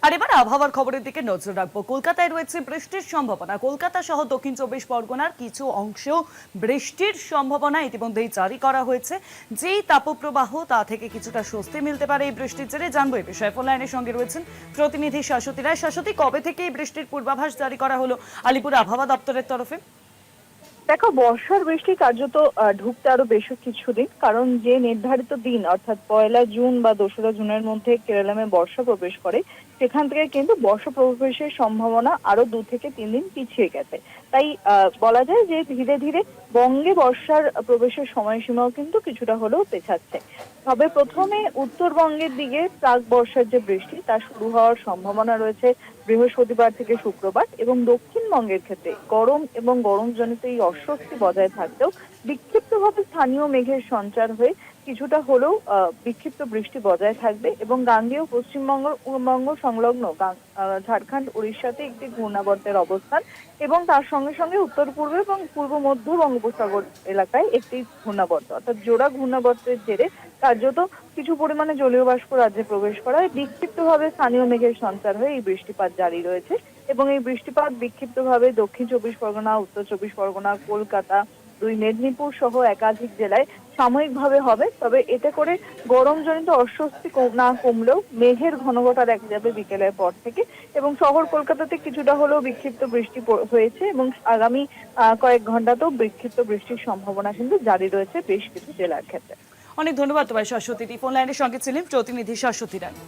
আর এবার আবহাওয়ার খবরের দিকে নজর রাখবো। কলকাতায় রয়েছে বৃষ্টির সম্ভাবনা। কলকাতা সহ দক্ষিণ 24 পরগনার কিছু অংশেও বৃষ্টির সম্ভাবনা ইতিমধ্যেই জারি করা হয়েছে। যেই তাপপ্রবাহ তা থেকে কিছুটা স্বস্তি মিলতে পারে এই বৃষ্টির জেরে। জানবো এই বিষয়ে। ফোন লাইনের সঙ্গে রয়েছেন প্রতিনিধি শাশ্বতী রায়। শাশ্বতী, কবে থেকে এই বৃষ্টির পূর্বাভাস জারি করা হলো আলিপুর আবহাওয়া দপ্তরের তরফে? দেখো, বর্ষার বৃষ্টি কার্যত ঢুকতে আরো বেশ কিছুদিন, কারণ যে নির্ধারিত দিন অর্থাৎ 1 জুন বা 2রা জুনের মধ্যে কেরালামে বর্ষা প্রবেশ করে, সেখান থেকে কিন্তু বর্ষা প্রবেশের সম্ভাবনা আরো 2 থেকে 3 দিন পিছিয়ে গেছে। তাই বলা যায় যে ধীরে ধীরে বঙ্গে বর্ষার প্রবেশের সময়সীমাও কিন্তু কিছুটা হলেও পেছাচ্ছে। তবে প্রথমে উত্তরবঙ্গের দিকে প্রাক বর্ষার যে বৃষ্টি তা শুরু হওয়ার সম্ভাবনা রয়েছে বৃহস্পতিবার থেকে শুক্রবার, এবং দক্ষিণবঙ্গের ক্ষেত্রে গরম এবং গরমজনিত এই অস্বস্তি বজায় থাকলেও বিক্ষিপ্তভাবে স্থানীয় মেঘের সঞ্চার হয়ে কিছুটা হলেও বিক্ষিপ্ত বৃষ্টি বজায় থাকবে, এবং গাঙ্গেয় পশ্চিমবঙ্গ সংলগ্ন ঝাড়খণ্ড উড়িষ্যাতে একটি ঘূর্ণাবর্তের অবস্থান, এবং তার সঙ্গে সঙ্গে উত্তর পূর্ব এবং পূর্ব মধ্য বঙ্গোপসাগর এলাকায় একটি ঘূর্ণাবর্ত অর্থাৎ জোড়া ঘূর্ণাবর্তের জেরে কার্যত কিছু পরিমাণে জলীয় বাষ্প রাজ্যে প্রবেশ করায় বিক্ষিপ্তভাবে স্থানীয় মেঘের সঞ্চার হয়ে এই বৃষ্টিপাত জারি রয়েছে। এবং এই বৃষ্টিপাত বিক্ষিপ্তভাবে দক্ষিণ 24 পরগনা, উত্তর 24 পরগনা, কলকাতা, 2 মেদিনীপুর সহ একাধিক জেলায় সাময়িকভাবে হবে। তবে এতে করে গরমজনিত অস্বস্তি না কমলেও মেঘের ঘনঘটা দেখা যাবে বিকেলের পর থেকে, এবং শহর কলকাতাতে কিছুটা হলেও বিক্ষিপ্ত বৃষ্টি হয়েছে, এবং আগামী কয়েক ঘন্টাতেও বিক্ষিপ্ত বৃষ্টির সম্ভাবনা কিন্তু জারি রয়েছে বেশ কিছু জেলার ক্ষেত্রে। অনেক ধন্যবাদ তোমায় শাশ্বতী। ফোন লাইনের সঙ্গে ছিলেন প্রতিনিধি শাশ্বতী রায়।